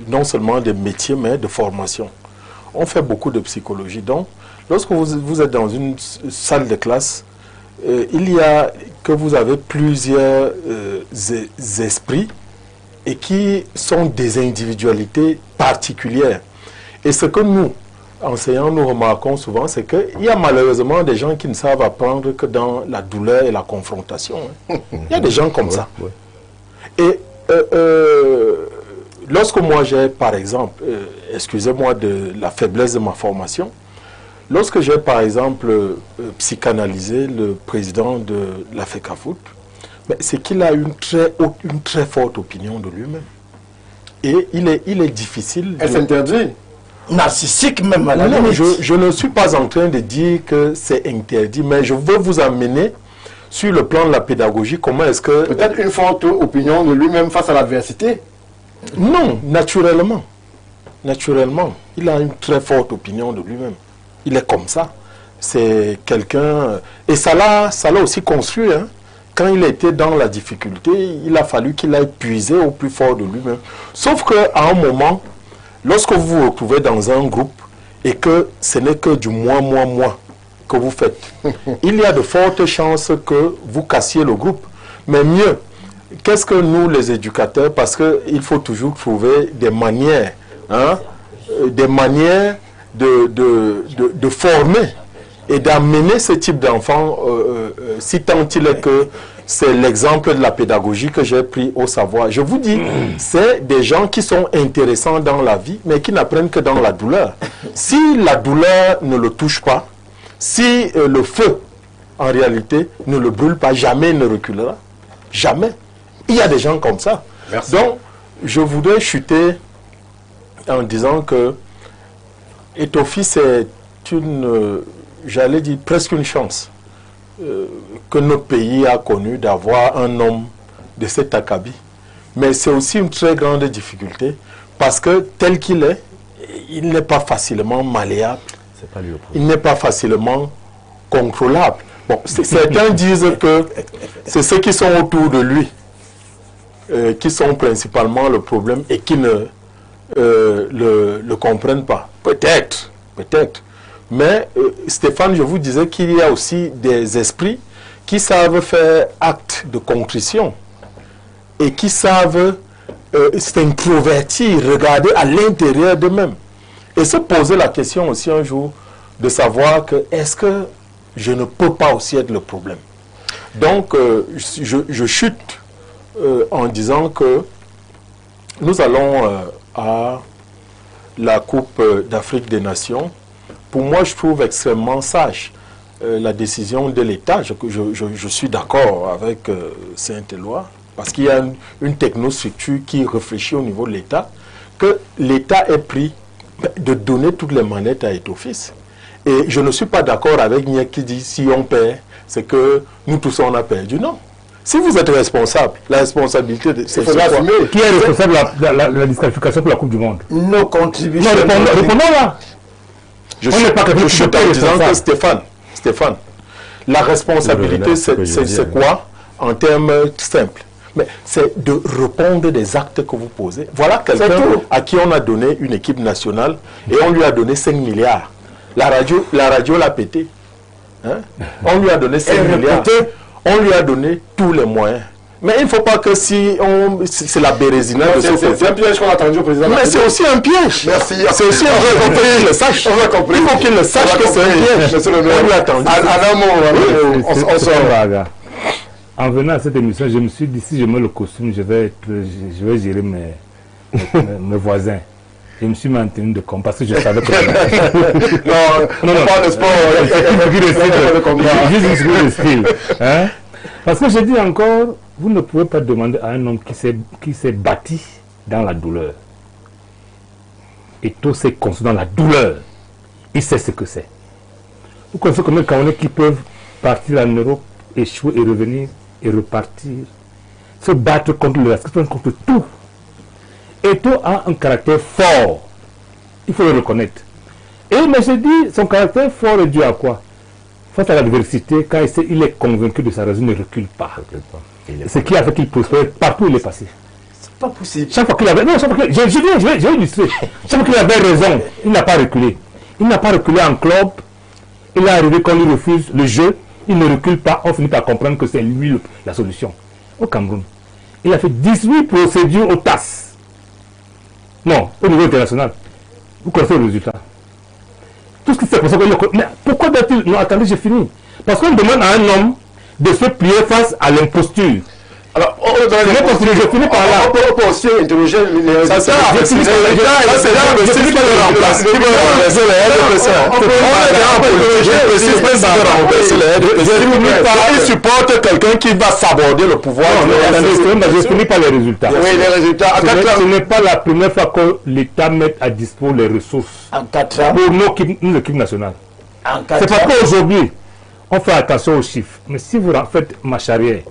non seulement de métiers, mais de formation. On fait beaucoup de psychologie. Donc, lorsque vous êtes dans une salle de classe, il y a que vous avez plusieurs esprits et qui sont des individualités particulières. Et ce que nous, enseignants, nous remarquons souvent, c'est qu'il y a malheureusement des gens qui ne savent apprendre que dans la douleur et la confrontation. Il y a des gens comme ça. Et lorsque moi j'ai, par exemple, excusez-moi de la faiblesse de ma formation, lorsque j'ai, par exemple, psychanalysé le président de la FECAFOOT, c'est qu'il a une très forte opinion de lui-même. Et il est difficile... Elle s'interdit. Narcissique même à la Non, limite. je ne suis pas en train de dire que c'est interdit, mais je veux vous amener sur le plan de la pédagogie, comment est-ce que... Peut-être une forte opinion de lui-même face à l'adversité. Non, naturellement. Naturellement. Il a une très forte opinion de lui-même. Il est comme ça. C'est quelqu'un... Et ça l'a aussi construit. Hein. Quand il était dans la difficulté, il a fallu qu'il aille puiser au plus fort de lui-même. Sauf qu'à un moment, lorsque vous vous retrouvez dans un groupe et que ce n'est que du moi que vous faites, il y a de fortes chances que vous cassiez le groupe. Mais mieux, qu'est-ce que nous, les éducateurs, parce qu'il faut toujours trouver des manières, hein, des manières de former et d'amener ce type d'enfant, si tant il est que c'est l'exemple de la pédagogie que j'ai pris au savoir. Je vous dis, c'est des gens qui sont intéressants dans la vie, mais qui n'apprennent que dans la douleur. Si la douleur ne le touche pas, si le feu, en réalité, ne le brûle pas, jamais il ne reculera. Jamais. Il y a des gens comme ça. Merci. Donc, je voudrais chuter en disant que Etofi, c'est une, j'allais dire, presque une chance que notre pays a connu d'avoir un homme de cet acabit. Mais c'est aussi une très grande difficulté parce que tel qu'il est, il n'est pas facilement malléable. C'est pas lui le problème. Il n'est pas facilement contrôlable. Bon, certains disent que c'est ceux qui sont autour de lui qui sont principalement le problème et qui ne le comprennent pas. Peut-être. Mais Stéphane, je vous disais qu'il y a aussi des esprits qui savent faire acte de contrition et qui savent s'introvertir, regarder à l'intérieur d'eux-mêmes et se poser la question aussi un jour de savoir que est-ce que je ne peux pas aussi être le problème. Donc, je chute en disant que nous allons à la Coupe d'Afrique des Nations. Pour moi, je trouve extrêmement sage la décision de l'État. Je suis d'accord avec Saint-Éloi, parce qu'il y a une technostructure qui réfléchit au niveau de l'État, que l'État ait pris de donner toutes les manettes à Etofi. Et je ne suis pas d'accord avec Niek qui dit si on perd, c'est que nous tous on a perdu. Non. Si vous êtes responsable, la responsabilité, c'est quoi? Qui est responsable de la disqualification pour la Coupe du Monde? Nos contributions. Répondons là. Je suis en disant que Stéphane, la responsabilité, c'est quoi en termes simples? Mais c'est de répondre des actes que vous posez. Voilà quelqu'un à qui on a donné une équipe nationale et on lui a donné 5 milliards. La radio l'a pété. Hein? On lui a donné 5 milliards. On lui a donné tous les moyens. Mais il ne faut pas que si c'est la bérésina de ce C'est un piège qu'on a attendu au président. Mais c'est aussi un piège. Merci. C'est aussi un piège. Il faut qu'il le sache. Il faut qu'il le sache que c'est un piège. Monsieur le maire, on lui a attendu. En un mot, on sort. En venant à cette émission, je me suis dit, si je mets le costume, je vais gérer mes voisins. Je me suis maintenu de combat parce que je savais que... non, on parle de sport. Juste une seconde de style. Hein? Parce que je dis encore, vous ne pouvez pas demander à un homme qui s'est bâti dans la douleur. Et tout s'est construit dans la douleur. Il sait ce que c'est. Vous connaissez combien de Camerounais qui peuvent partir en Europe, échouer et revenir et repartir, se battre contre le racisme, contre tout. Eto a un caractère fort. Il faut le reconnaître. Mais je dis, son caractère fort est dû à quoi? Face à l'adversité, quand il est convaincu de sa raison, il ne recule pas. Ce qui a fait qu'il prospère partout où il est passé. C'est pas possible. Chaque fois qu'il avait... Non, chaque fois qu'il... Je vais illustrer. Chaque fois qu'il avait raison, il n'a pas reculé. Il n'a pas reculé en club. Il est arrivé quand il refuse le jeu. Il ne recule pas. On finit par comprendre que c'est lui la solution. Au Cameroun, il a fait 18 procédures au TAS. Non, au niveau international. Vous connaissez le résultat. Tout ce qui s'est passé, mais pourquoi doit-il... Non, attendez, j'ai fini. Parce qu'on demande à un homme de se plier face à l'imposture. Alors, je finis par là. On peut aussi interroger les... Ça sert à c'est là le ministre qui veut remplacer. Qui veut renverser les RDPC. Il supporte quelqu'un qui va s'aborder le pouvoir. Je finis par les résultats. Oui, les résultats. Ce n'est pas la première fois que l'État met à disposition les ressources pour nos équipes nationales. C'est parce qu'aujourd'hui, on fait attention aux chiffres. Mais si vous faites marche arrière,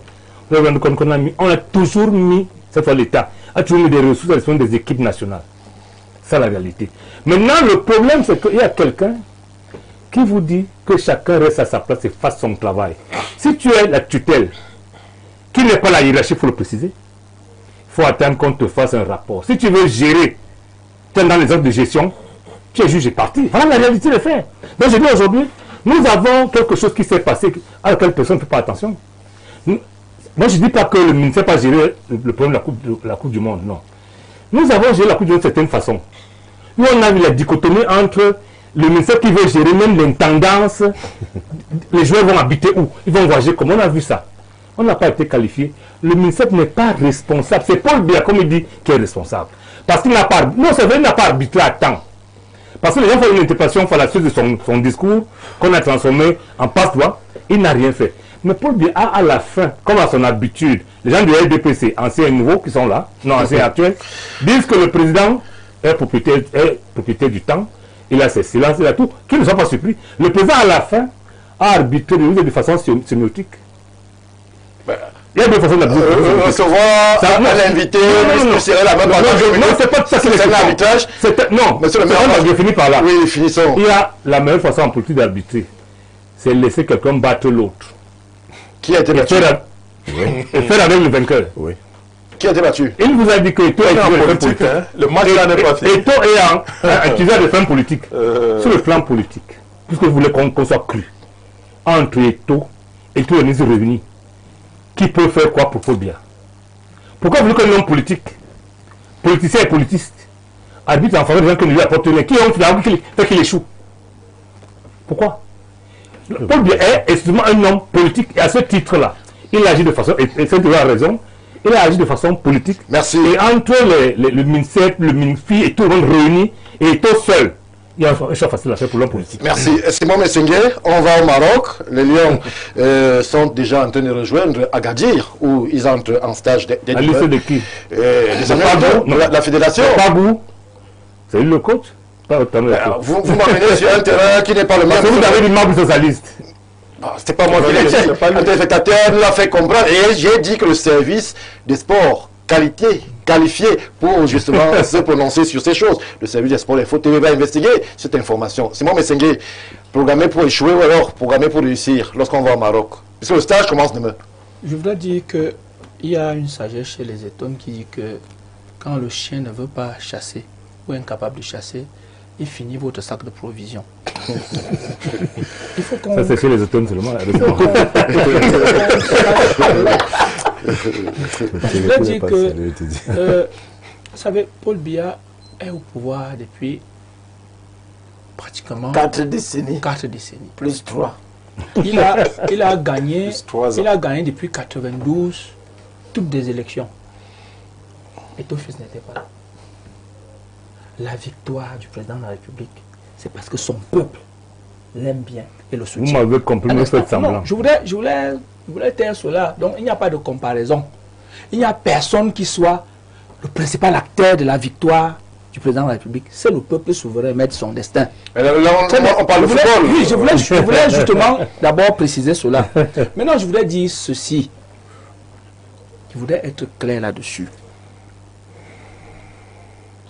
on a toujours mis, cette fois l'État, a toujours mis des ressources à disposition des équipes nationales. C'est la réalité. Maintenant, le problème, c'est qu'il y a quelqu'un qui vous dit que chacun reste à sa place et fasse son travail. Si tu es la tutelle, qui n'est pas la hiérarchie, il faut le préciser, il faut attendre qu'on te fasse un rapport. Si tu veux gérer, tu es dans les ordres de gestion, tu es juge et parti. Voilà la réalité des faits. Donc je dis aujourd'hui, nous avons quelque chose qui s'est passé à laquelle personne ne fait pas attention. Moi, je ne dis pas que le ministère n'a pas géré le problème de la Coupe du Monde, non. Nous avons géré la Coupe du Monde d'une certaine façon. Nous, on a vu la dichotomie entre le ministère qui veut gérer même l'intendance, les joueurs vont habiter où, ils vont voyager comment, on a vu ça. On n'a pas été qualifié. Le ministère n'est pas responsable. C'est Paul Biya, comme il dit, qui est responsable. Parce qu'il n'a pas, non, c'est vrai, il n'a pas arbitré à temps. Parce que les gens font une interprétation fallacieuse de son discours, qu'on a transformé en passe-droit, il n'a rien fait. Mais Paul Biya, à la fin, comme à son habitude, les gens du RDPC, anciens et nouveaux qui sont là, non anciens et actuels, disent que le président est propriétaire du temps, il a ses silences, il a tout, qu'ils ne sont pas surpris. Le président, à la fin, a arbitré de façon sémiotique. Il y a deux façons d'arbitrer. Recevoir un invité, serrer la main par non, c'est pas tout ça, c'est l'arbitrage. Non, monsieur le maire, je finis par là. Oui, finissons. Il y a la meilleure façon en politique d'arbitrer, c'est laisser quelqu'un battre l'autre. Qui a été battu? Et faire avec le vainqueur. Oui. Qui a été battu? Il vous a dit que Eto est un politique. Le match là n'est pas fait. Eto est un accusé de fin politique. Sur le plan politique, puisque vous voulez qu'on soit cru, entre Eto et le ministre revenu, qui peut faire quoi pour Paul Biya? Pourquoi vous voulez qu'un homme politique, politicien et politiste, arbitre en faveur des gens qui ne lui apportent rien, qui ont fait qu'il échoue? Pourquoi? Paul Biya est effectivement un homme politique et à ce titre-là, il agit de façon, et c'est de la raison, il a agi de façon politique. Merci. Et entre le ministère, le ministre et tout le monde réuni, et tout seul, il y a un choix facile à faire pour l'homme politique. Merci. Simon Messengue, on va au Maroc. Les Lions sont déjà en train de rejoindre Agadir, où ils entrent en stage d'études. À l'issue de qui? La fédération. Pabou, c'est le coach. Vous m'amenez sur un terrain qui n'est pas le même. Parce que vous avez des membres socialistes. C'est pas moi qui l'ai dit. Un téléspectateur nous l'a fait comprendre. Et j'ai dit que le service des sports qualifié pour justement se prononcer sur ces choses. Le service des sports Info TV va investiguer cette information. Simon Messengue, programmé pour échouer ou alors programmé pour réussir lorsqu'on va au Maroc? Parce que le stage commence demain. Je voudrais dire qu'il y a une sagesse chez les Étones qui dit que quand le chien ne veut pas chasser ou est incapable de chasser, il finit votre sac de provisions. Il faut qu'on... Ça, c'est chez les Étones seulement. Je voudrais dire que, vous savez, Paul Biya est au pouvoir depuis pratiquement 4 décennies. 4 décennies. Plus 3. Il a gagné depuis 92 toutes des élections. Et ton fils n'était pas là. La victoire du président de la République, c'est parce que son peuple l'aime bien et le soutient. Vous m'avez compris, vous faites semblant. Non, je voulais taire cela. Donc il n'y a pas de comparaison. Il n'y a personne qui soit le principal acteur de la victoire du président de la République. C'est le peuple souverain, mettre son destin. Mais là, on parle de football. Oui, je voulais justement d'abord préciser cela. Maintenant, je voudrais dire ceci. Je voudrais être clair là-dessus.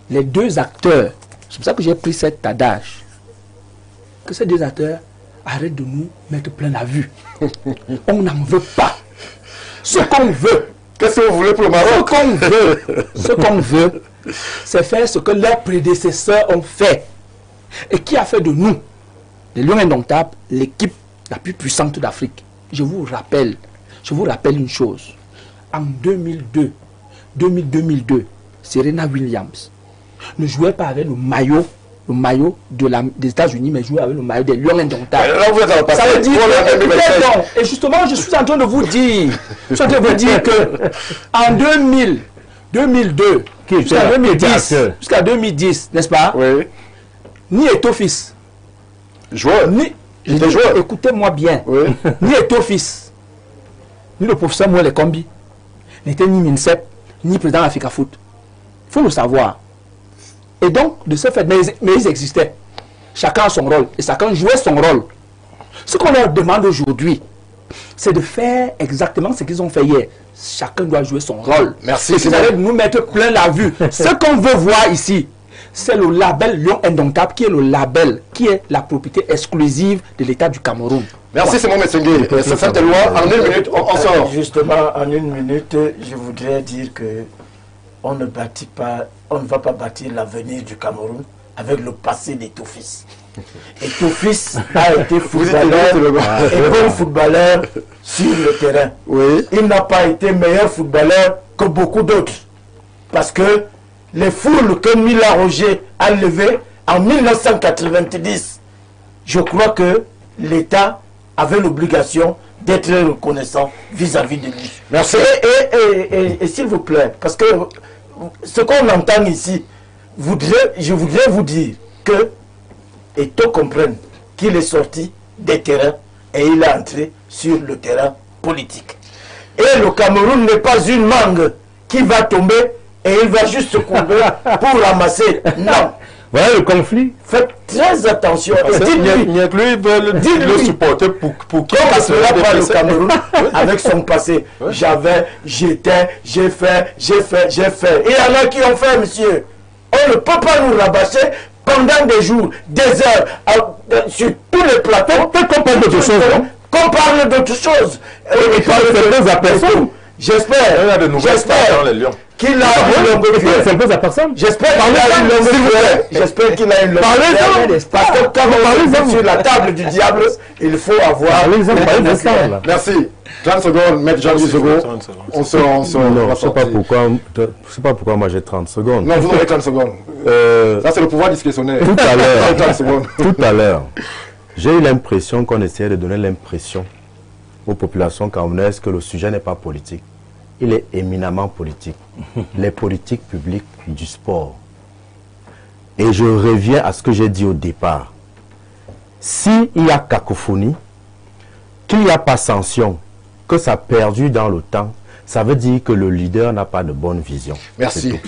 Les deux acteurs, c'est pour ça que j'ai pris cet adage, que ces deux acteurs arrêtent de nous mettre plein la vue. On n'en veut pas. Ce qu'on veut, qu'est-ce que vous voulez pour le Maroc? Ce qu'on veut, c'est faire ce que leurs prédécesseurs ont fait. Et qui a fait de nous, les Lions Indomptables, l'équipe la plus puissante d'Afrique. Je vous rappelle une chose. En 2002, Serena Williams ne jouait pas avec le maillot le maillot des États-Unis, mais jouer avec le maillot des Lions indomptables. Là, vous êtes dans le Ça veut dire passé. et justement, je suis en train de vous dire, que en 2002, jusqu'à 2010, n'est-ce pas? Oui. Ni Eto'o-Fils, Joueur. écoutez-moi bien, Oui. ni Eto'o-Fils, ni le professeur Moël Kombi, n'était ni MINSEP, ni président de l'Africa Foot. Il faut le savoir. Et donc, de ce fait, mais ils existaient. Chacun a son rôle. Et chacun jouait son rôle. Ce qu'on leur demande aujourd'hui, c'est de faire exactement ce qu'ils ont fait hier. Chacun doit jouer son rôle. Merci. Vous allez nous mettre plein la vue. Ce qu'on veut voir ici, c'est le label Lion Indomptable, qui est le label, qui est la propriété exclusive de l'État du Cameroun. Merci, Simon Messengue. Cette loi, en 1 minute, on sort. Justement, en 1 minute, je voudrais dire que on ne va pas bâtir l'avenir du Cameroun avec le passé d'Eto'o-Fils. Eto'o-Fils a été footballeur et bon footballeur sur le terrain. Oui. Il n'a pas été meilleur footballeur que beaucoup d'autres. Parce que les foules que Mila Roger a levées en 1990, je crois que l'État avait l'obligation d'être reconnaissant vis-à-vis de lui. Merci. Et s'il vous plaît, parce que ce qu'on entend ici, je voudrais vous dire que Eto'o comprenne qu'il est sorti des terrains et il est entré sur le terrain politique. Et le Cameroun n'est pas une mangue qui va tomber et il va juste se courber pour ramasser. Non. Voilà le conflit. Faites très attention. Lui veulent le supporter pour qu'il Comment fasse cela le va le déplacer. Cameroun avec son passé? J'avais, j'étais, j'ai fait. Et il y en a qui ont fait, monsieur. On ne peut pas nous rabâcher pendant des jours, des heures, sur tous les plateaux. Peut-être qu'on parle d'autre chose, non? Qu'on parle d'autre chose. Et parle de à personne. Il y a de nouvelles stars dans les Lions. Qu'il a une longue cuillère. C'est un peu à personne. J'espère qu'il a une longue cuillère. J'espère qu'il a une longue cuillère. Parce que quand on est sur la table du diable, il faut avoir Parlez-en, parlez-en, ça, là. Merci. 30 secondes, maître Jean-Louis Segon. On se Non, je ne sais pas pourquoi moi j'ai 30 secondes. Non, vous avez 30 secondes. Ça, c'est le pouvoir discrétionnaire. Tout à l'heure. 30 secondes. Tout à l'heure, j'ai eu l'impression qu'on essayait de donner l'impression aux populations camerounaises que le sujet n'est pas politique. Il est éminemment politique. Les politiques publiques du sport. Et je reviens à ce que j'ai dit au départ. S'il y a cacophonie, qu'il n'y a pas sanction, que ça a perdu dans le temps, ça veut dire que le leader n'a pas de bonne vision. Merci.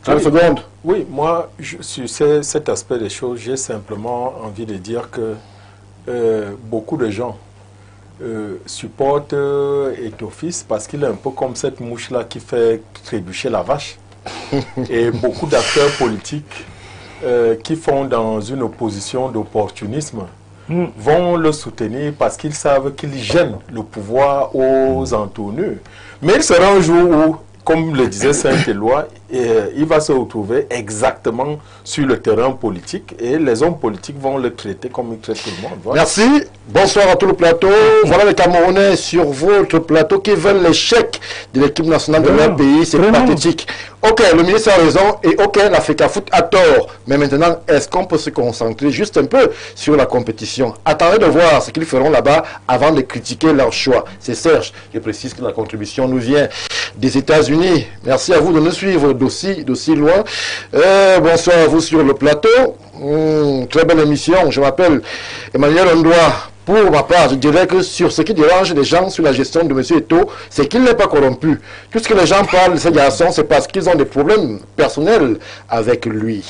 30 secondes. Oui, moi, sur cet aspect des choses, j'ai simplement envie de dire que beaucoup de gens supportent Eto'o-Fils parce qu'il est un peu comme cette mouche-là qui fait trébucher la vache. Et beaucoup d'acteurs politiques qui font dans une opposition d'opportunisme vont le soutenir parce qu'ils savent qu'il gêne le pouvoir aux entournures. Mais il sera un jour où, comme le disait Saint-Éloi, il va se retrouver exactement sur le terrain politique et les hommes politiques vont le traiter comme ils traitent tout le monde. Voilà. Merci. Bonsoir à tout le plateau. Voilà les Camerounais sur votre plateau qui veulent l'échec de l'équipe nationale de leur pays. C'est pathétique. Ok, le ministre a raison et ok, l'Africa Foot a tort. Mais maintenant, est-ce qu'on peut se concentrer juste un peu sur la compétition? Attendez de voir ce qu'ils feront là-bas avant de critiquer leur choix. C'est Serge. Je précise que la contribution nous vient des États-Unis. Merci à vous de nous suivre d'aussi loin. Bonsoir à vous sur le plateau. Très belle émission. Je m'appelle Emmanuel Ondoa. Pour ma part, je dirais que sur ce qui dérange les gens sur la gestion de M. Eto'o, c'est qu'il n'est pas corrompu. Tout ce que les gens parlent de ces garçons, c'est parce qu'ils ont des problèmes personnels avec lui.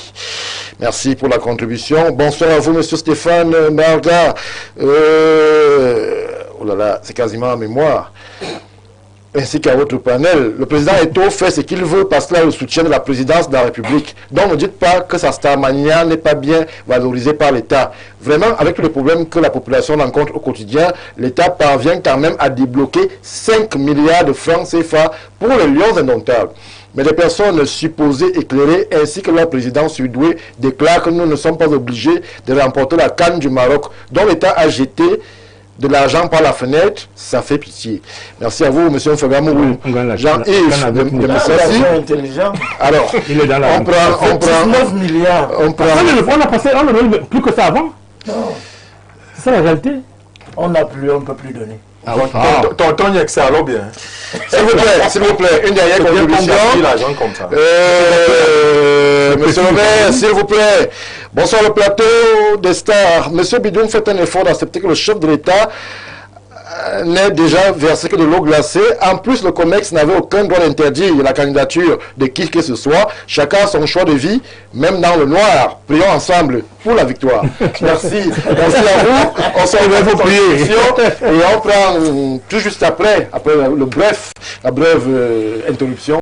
Merci pour la contribution. Bonsoir à vous, M. Stéphane Marga. Oh là là, c'est quasiment en mémoire. Ainsi qu'à votre panel, le président Eto'o fait ce qu'il veut parce qu'il a le soutien de la présidence de la République. Donc ne dites pas que sa starmania n'est pas bien valorisée par l'État. Vraiment, avec tous les problèmes que la population rencontre au quotidien, l'État parvient quand même à débloquer 5 milliards de francs CFA pour les Lions indomptables. Mais des personnes supposées éclairées ainsi que leur président sudoué déclarent que nous ne sommes pas obligés de remporter la CAN du Maroc, dont l'État a jeté de l'argent par la fenêtre, ça fait pitié. Merci à vous, M. Mfogamou. Jean-Yves de Messassi. Intelligent. Alors, Il est dans la on prend 9 milliards. on prend on a passé, on a plus que ça avant. C'est ça la réalité. On ne peut plus donner. Tonton Yexé, allô bien. s'il vous plaît, une dernière Bien contribution. qu'on l'argent comme ça. Monsieur Robert, s'il vous plaît. Bonsoir le plateau des stars. Monsieur Bidoum fait un effort d'accepter que le chef de l'État n'est déjà versé que de l'eau glacée. En plus, le COMEX n'avait aucun droit d'interdire la candidature de qui que ce soit. Chacun a son choix de vie, même dans le noir. Prions ensemble pour la victoire. Merci. Merci à vous. On se retrouve pour et on prend tout juste après la brève interruption.